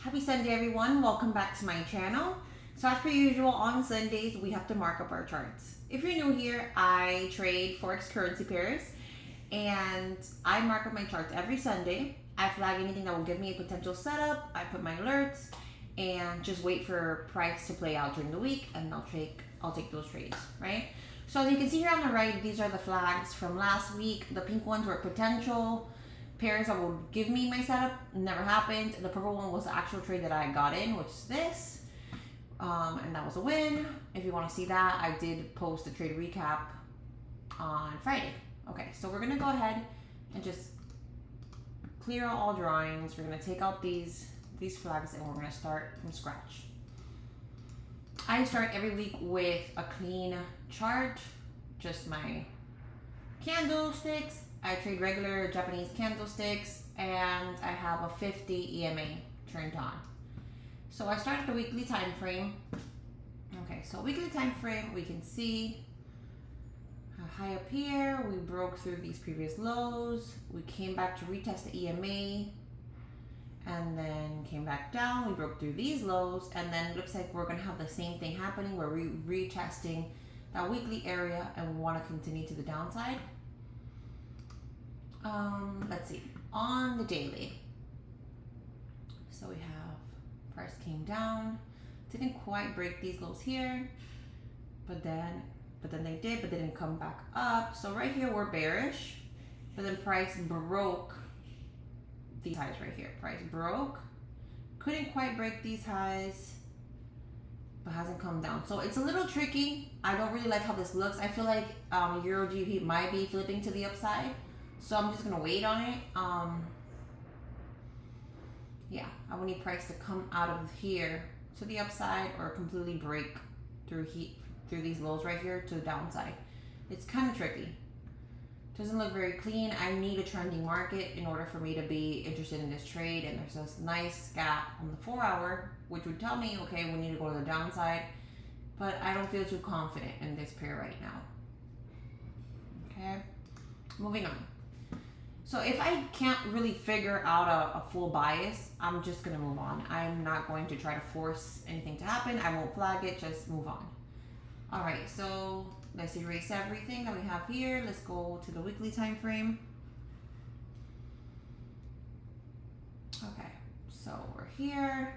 Happy Sunday, everyone. Welcome back to my channel. So as per usual, on Sundays, we have to mark up our charts. If you're new here, I trade Forex currency pairs and I mark up my charts every Sunday. I flag anything that will give me a potential setup. I put my alerts and just wait for price to play out during the week, and I'll take those trades, right? So as you can see here on the right, these are the flags from last week. The pink ones were potential pairs that will give me my setup. Never happened. The purple one was the actual trade that I got in, which is this. And that was a win. If you want to see that, I did post a trade recap on Friday. Okay, so we're going to go ahead and just clear out all drawings. We're going to take out these flags and we're going to start from scratch. I start every week with a clean chart, just my candlesticks. I trade regular Japanese candlesticks and I have a 50 EMA turned on. So I start at the weekly time frame. Okay, so weekly time frame, we can see high up here, we broke through these previous lows. We came back to retest the EMA and then came back down. We broke through these lows, and then it looks like we're gonna have the same thing happening. We're retesting that weekly area and we want to continue to the downside. Let's see, on the daily. So we have price came down, didn't quite break these lows here, but then they did, but they didn't come back up. So right here we're bearish, but then price broke these highs right here. Price broke, couldn't quite break these highs, but hasn't come down. So it's a little tricky. I don't really like how this looks. I feel like Euro GBP might be flipping to the upside. So I'm just gonna wait on it. Yeah, I would need price to come out of here to the upside or completely break through these lows right here to the downside. It's kind of tricky. Doesn't look very clean. I need a trending market in order for me to be interested in this trade. And there's this nice gap on the 4 hour, which would tell me, okay, we need to go to the downside. But I don't feel too confident in this pair right now. Okay, moving on. So if I can't really figure out a full bias, I'm just gonna move on. I'm not going to try to force anything to happen. I won't flag it, just move on. All right, so let's erase everything that we have here. Let's go to the weekly time frame. Okay, so we're here,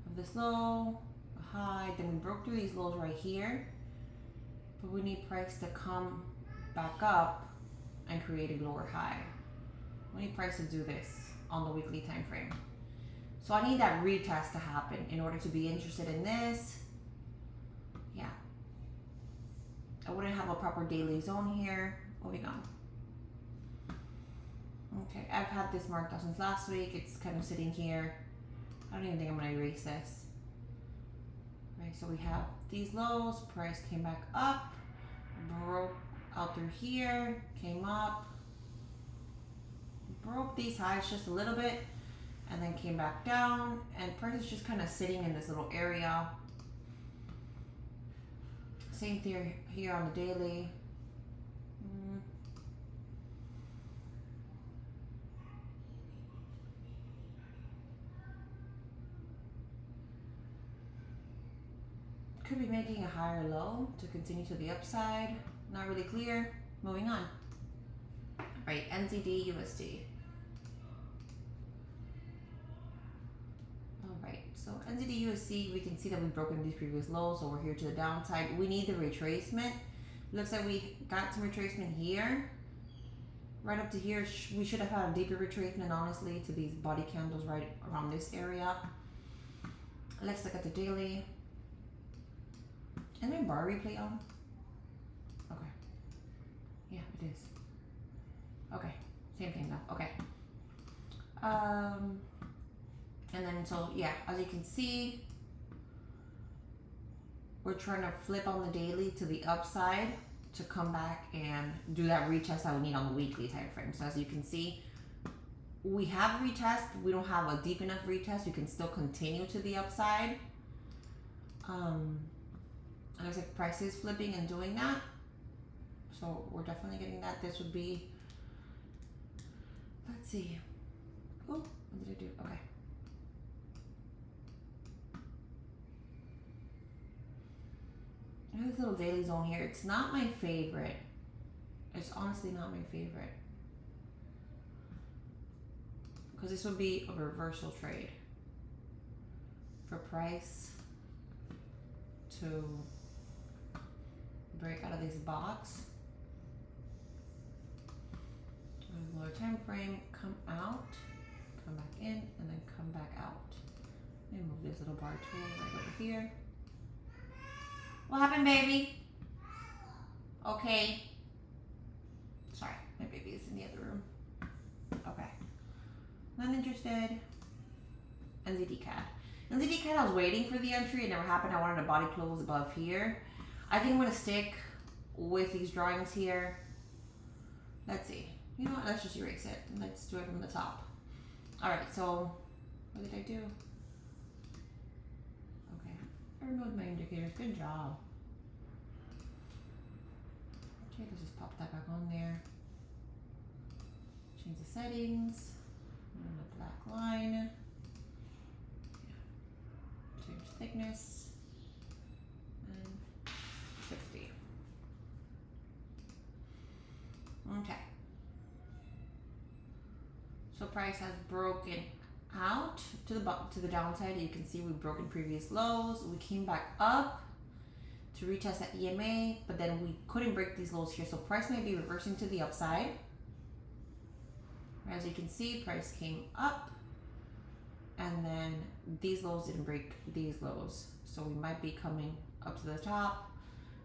have this low, a high, then we broke through these lows right here, but we need price to come back up and create a lower high. We need price to do this on the weekly time frame. So I need that retest to happen in order to be interested in this. Yeah. I wouldn't have a proper daily zone here. Moving on. Okay, I've had this marked out since last week. It's kind of sitting here. I don't even think I'm gonna erase this. Right, so we have these lows, price came back up, broke out through here, came up, broke these highs just a little bit, and then came back down, and price is just kind of sitting in this little area. Same thing here on the daily. Could be making a higher low to continue to the upside. Not really clear. Moving on. All right, NZD USD. So NZD USD, we can see that we've broken these previous lows, so we're here to the downside. We need the retracement. Looks like we got some retracement here. Right up to here, we should have had a deeper retracement, honestly, to these body candles right around this area. Let's look at the daily. And then bar replay on? Okay. Yeah, it is. Okay, same thing though. Okay. And then, so yeah, as you can see, we're trying to flip on the daily to the upside to come back and do that retest that we need on the weekly time frame. So as you can see, we have retest. We don't have a deep enough retest. We can still continue to the upside. It looks like price is flipping and doing that. So we're definitely getting that. This would be, let's see. Oh, what did I do? Okay. I have this little daily zone here. It's not my favorite. It's honestly not my favorite. Because this would be a reversal trade for price to break out of this box. Lower time frame, come out, come back in, and then come back out. Let me move this little bar tool right over here. What happened, baby? Okay. Sorry, my baby is in the other room. Okay. Not interested. NZD CAD. NZD CAD, I was waiting for the entry. It never happened. I wanted a body close above here. I think I'm going to stick with these drawings here. Let's see. You know what? Let's just erase it. Let's do it from the top. All right. So, what did I do? Okay. I removed my indicators. Good job. Okay, let's just pop that back on there. Change the settings. And the black line. Yeah. Change thickness. And 50. Okay. So price has broken out to the downside. You can see we've broken previous lows. We came back up to retest that EMA, but then we couldn't break these lows here. So price may be reversing to the upside. As you can see, price came up, and then these lows didn't break these lows. So we might be coming up to the top.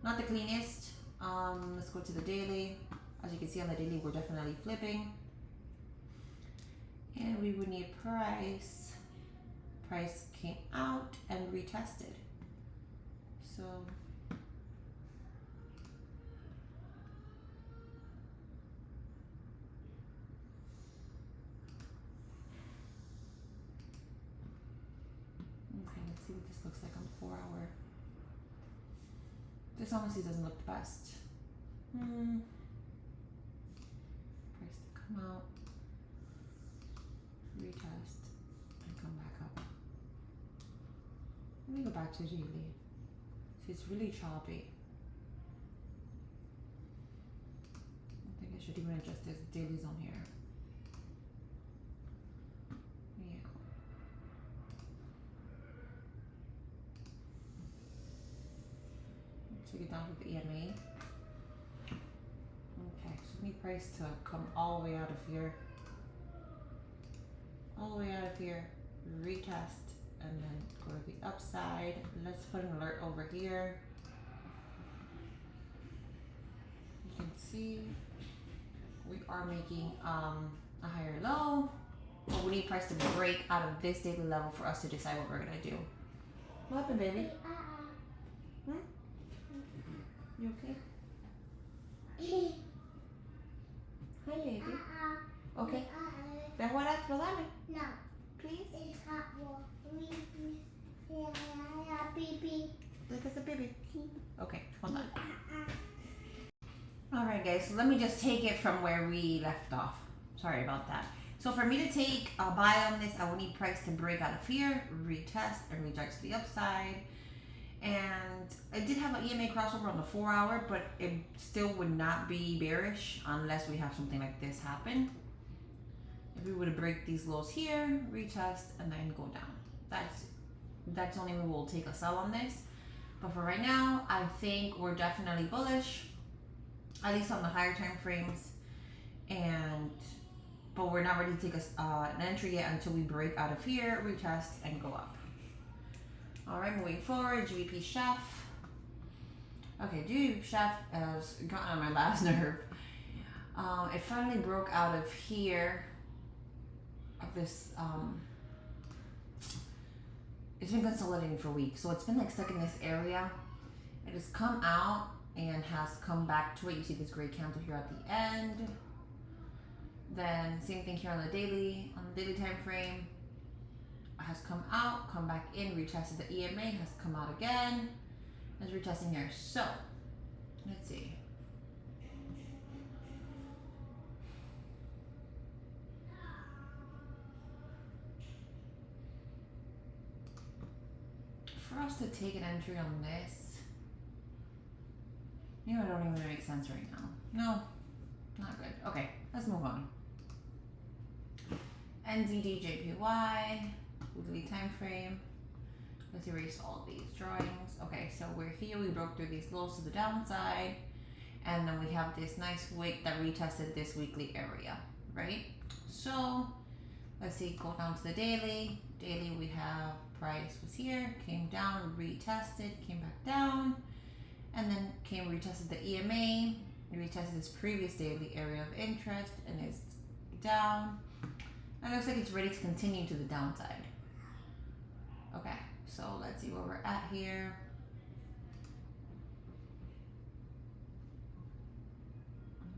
Not the cleanest. Let's go to the daily. As you can see on the daily, we're definitely flipping. And we would need price. Price came out and retested. So okay, let's see what this looks like on the 4-hour. This honestly doesn't look the best. Price to come out, retest, and come back up. Let me go back to daily. See, it's really choppy. I think I should even adjust this daily zone here. Yeah. Take it down to the EMA. Okay, so we need price to come all the way out of here. All the way out of here, retest, and then go to the upside. Let's put an alert over here. You can see we are making a higher low, but we need price to break out of this daily level for us to decide what we're gonna do. What happened, baby? You okay? Hi, baby. Okay. ¿Ves jugar otro? Dame. No. Please. It's hot water. Baby. Look at the baby. Okay, hold on. Alright guys, so let me just take it from where we left off. Sorry about that. So for me to take a buy on this, I will need price to break out of here, retest, and reject to the upside. And I did have an EMA crossover on the 4-hour, but it still would not be bearish unless we have something like this happen. If we were to break these lows here, retest, and then go down. That's only when we'll take a sell on this. But for right now, I think we're definitely bullish, at least on the higher time frames. But we're not ready to take an entry yet until we break out of here, retest, and go up. All right, moving forward, GBP Chef. Okay, GBP Chef has gotten on my last nerve. It finally broke out of here, of this, it's been consolidating for weeks. So it's been like stuck in this area. It has come out and has come back to it. You see this gray candle here at the end. Then same thing here on the daily time frame. Has come out, come back in, retested the EMA, has come out again, is retesting here. So let's see. For us to take an entry on this, You know, it don't even make sense right now. No, not good. Okay, let's move on. NZDJPY, weekly time frame. Let's erase all these drawings. Okay, so we're here. We broke through these lows to the downside. And then we have this nice wick that retested this weekly area, right? So let's see, go down to the daily. Daily, we have price was here, came down, retested, came back down, and then retested the EMA, retested this previous daily area of interest, and it's down. And it looks like it's ready to continue to the downside. Okay, so let's see where we're at here.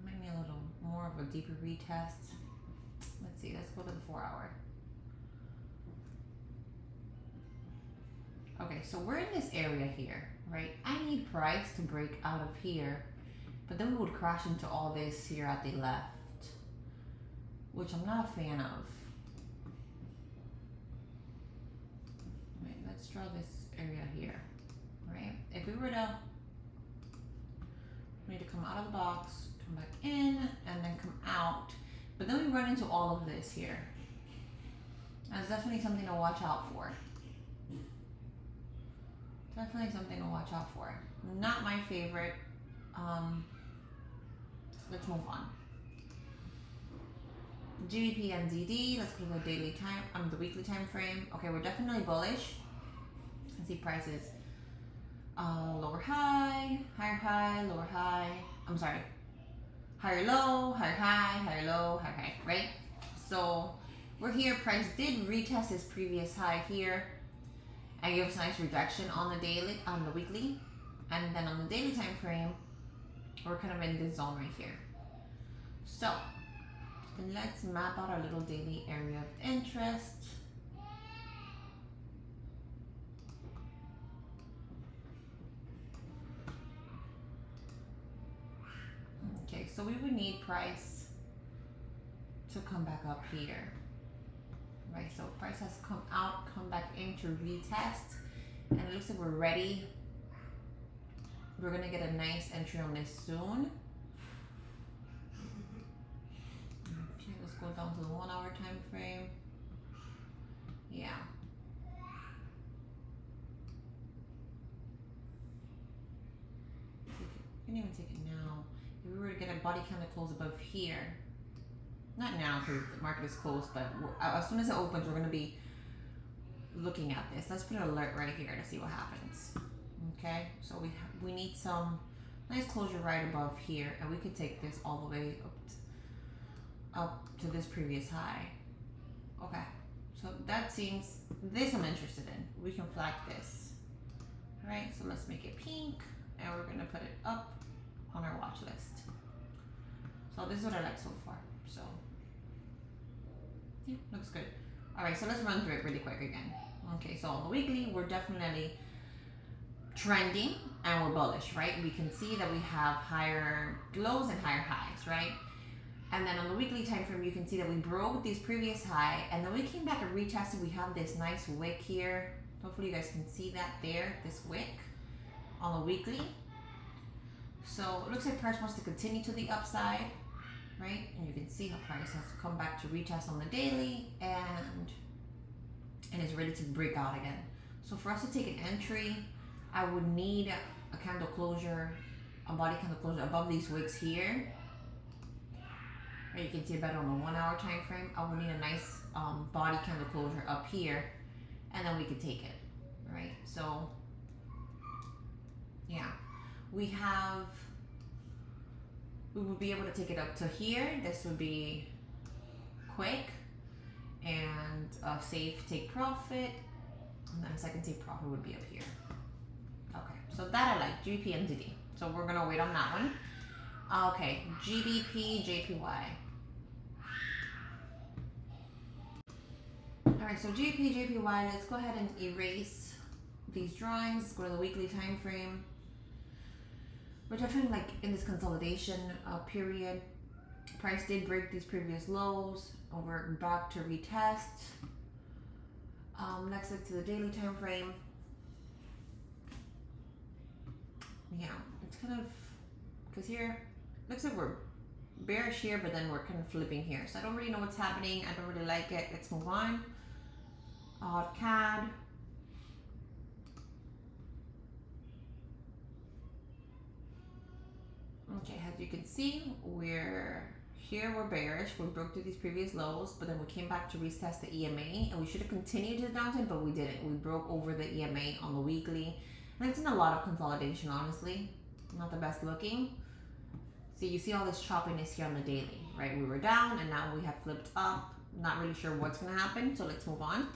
Maybe a little more of a deeper retest. Let's see, let's go to the 4 hour. Okay, so we're in this area here, right? I need price to break out of here, but then we would crash into all this here at the left, which I'm not a fan of. Right, let's draw this area here, right? If we were to, we need to come out of the box, come back in, and then come out, but then we run into all of this here. That's definitely something to watch out for. Definitely something to watch out for. Not my favorite. Let's move on. GBP NZD. Let's go to the daily time. The weekly time frame. Okay, we're definitely bullish. Let's see prices. Lower high, higher high, lower high. I'm sorry. Higher low, higher high, higher low, higher high. Right. So we're here. Price did retest his previous high here. And give us a nice rejection on the daily, on the weekly, and then on the daily time frame, we're kind of in this zone right here. So let's map out our little daily area of interest. Okay, so we would need price to come back up here. Right, so price has come out, come back in to retest, and it looks like we're ready. We're gonna get a nice entry on this soon. Okay, let's go down to the 1 hour time frame. Yeah. You can even take it now. If we were to get a body candle close above here, not now because the market is closed, but as soon as it opens, we're going to be looking at this. Let's put an alert right here to see what happens. Okay, so we need some nice closure right above here, and we could take this all the way up to this previous high. Okay, so that seems, this I'm interested in. We can flag this. All right, so let's make it pink, and we're going to put it up on our watch list. So this is what I like so far. So yeah, looks good. All right, so let's run through it really quick again. Okay, so on the weekly, we're definitely trending and we're bullish, right? We can see that we have higher lows and higher highs, right? And then on the weekly time frame, you can see that we broke these previous high, and then we came back and retested. We have this nice wick here. Hopefully you guys can see that there, this wick on the weekly. So it looks like price wants to continue to the upside, right? And you can see how price has come back to retest on the daily and is ready to break out again. So for us to take an entry, I would need a candle closure, a body candle closure above these wicks here. Right, you can see it better on the 1 hour time frame. I would need a nice body candle closure up here, and then we could take it, right? So yeah, we would be able to take it up to here. This would be quick and a safe take profit, and then a second take profit would be up here. Okay, so that I like, GBP NZD. So we're gonna wait on that one. Okay, GBP JPY. All right, so GBP JPY, let's go ahead and erase these drawings. Let's go to the weekly time frame. We're definitely like in this consolidation period. Price did break these previous lows, and we're back to retest. Next, to the daily time frame. Yeah, it's kind of because here looks like we're bearish here, but then we're kind of flipping here. So I don't really know what's happening. I don't really like it. Let's move on. Odd CAD. Okay, as you can see, we're bearish. We broke through these previous lows, but then we came back to retest the EMA, and we should have continued to the downside, but we didn't. We broke over the EMA on the weekly, and it's in a lot of consolidation, honestly. Not the best looking. So you see all this choppiness here on the daily, right? We were down, and now we have flipped up. Not really sure what's going to happen, so let's move on.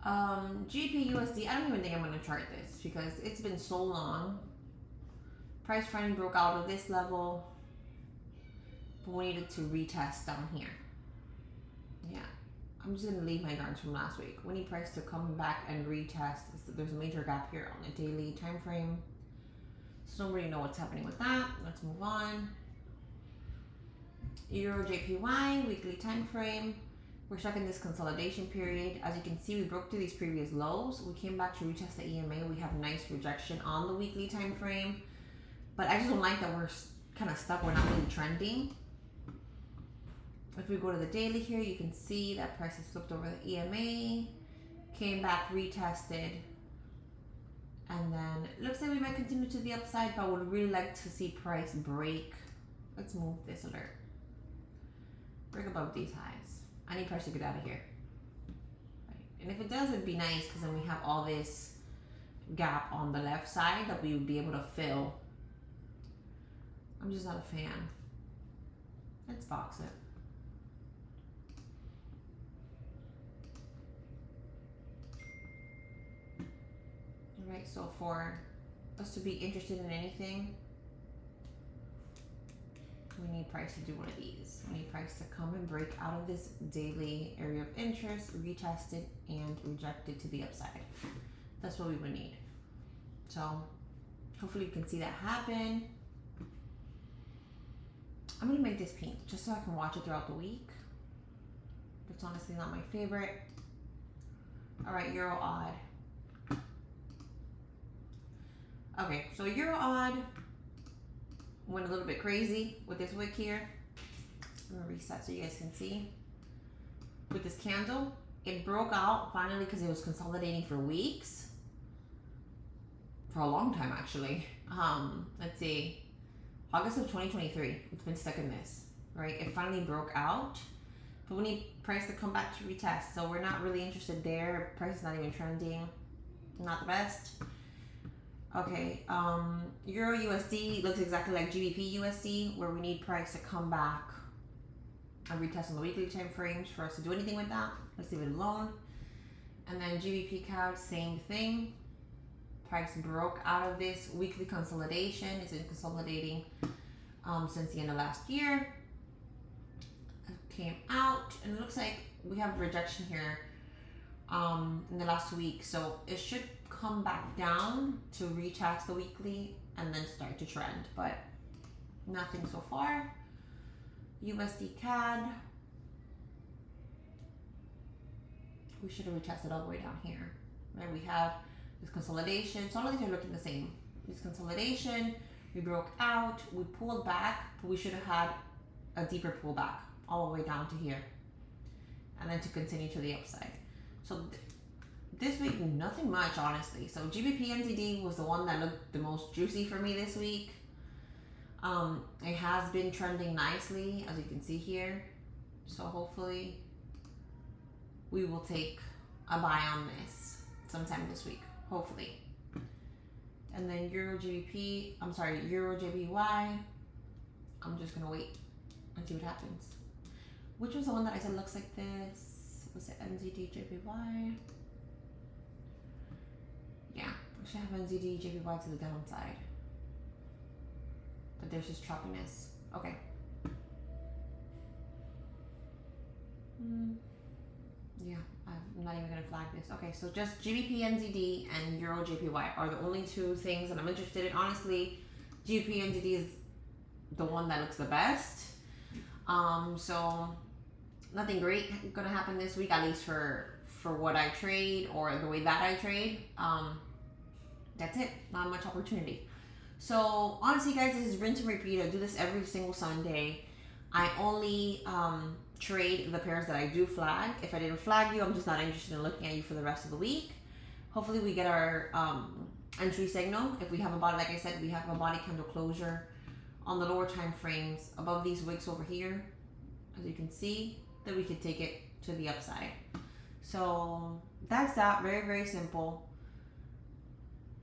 GBP/USD, I don't even think I'm going to chart this because it's been so long. Price finally broke out of this level, but we needed to retest down here. Yeah, I'm just going to leave my guards from last week. We need price to come back and retest. There's a major gap here on the daily time frame. So don't really know what's happening with that. Let's move on. Euro JPY, weekly time frame. We're stuck in this consolidation period. As you can see, we broke through these previous lows. We came back to retest the EMA. We have nice rejection on the weekly time frame. But I just don't like that we're kind of stuck. We're not really trending. If we go to the daily here, you can see that price has flipped over the EMA, came back, retested, and then it looks like we might continue to the upside, but I would really like to see price break. Let's move this alert. Break above these highs. I need price to get out of here. Right. And if it does, it'd be nice because then we have all this gap on the left side that we would be able to fill. I'm just not a fan. Let's box it. Alright, so for us to be interested in anything, we need price to do one of these. We need price to come and break out of this daily area of interest, retested and rejected to the upside. That's what we would need. So hopefully you can see that happen. I'm gonna make this pink just so I can watch it throughout the week. It's honestly not my favorite. Alright, Euro odd. Okay, so Euro odd went a little bit crazy with this wick here. I'm gonna reset so you guys can see. With this candle, it broke out finally because it was consolidating for weeks. For a long time actually. Let's see. August of 2023, it's been stuck in this, right? It finally broke out, but we need price to come back to retest. So we're not really interested there. Price is not even trending. Not the best. Okay, Euro USD looks exactly like GBP USD, where we need price to come back and retest on the weekly time frames for us to do anything with that. Let's leave it alone. And then GBP CAD, same thing. Price broke out of this weekly consolidation. It's been consolidating since the end of last year. It came out, and it looks like we have rejection here in the last week. So it should come back down to retest the weekly and then start to trend, but nothing so far. USD CAD. We should have retested all the way down here. Right, we have this consolidation. So all of these are looking the same. This consolidation, we broke out, we pulled back, but we should have had a deeper pullback all the way down to here, and then to continue to the upside. So this week, nothing much, honestly. So GBP NZD was the one that looked the most juicy for me this week. It has been trending nicely, as you can see here. So hopefully we will take a buy on this sometime this week, hopefully. And then Euro JPY. I'm just gonna wait and see what happens. Which was the one that I said looks like this? Was it NZD JPY? Yeah, I should have NZD JPY to the downside. But there's just choppiness. Okay. Yeah, I'm not even gonna flag this. Okay, so just GBP NZD and Euro JPY are the only two things that I'm interested in. Honestly, GBP NZD is the one that looks the best. So nothing great gonna happen this week, at least for what I trade or the way that I trade. That's it. Not much opportunity. So honestly, guys, this is rinse and repeat. I do this every single Sunday. I only trade the pairs that I do flag. If I didn't flag you, I'm just not interested in looking at you for the rest of the week. Hopefully we get our entry signal. If we have a body, like I said, we have a body candle closure on the lower time frames above these wicks over here, as you can see, that we could take it to the upside. So that's that. Very, very simple.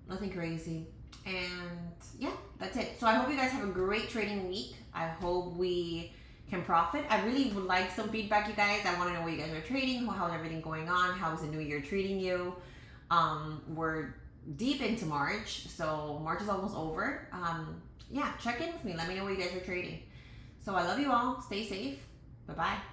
Nothing crazy. And yeah, that's it. So I hope you guys have a great trading week. I hope we can profit. I really would like some feedback, you guys. I want to know what you guys are trading, how's everything going on, how's the new year treating you. We're deep into March, so March is almost over. Yeah, check in with me. Let me know what you guys are trading. So I love you all. Stay safe. Bye-bye.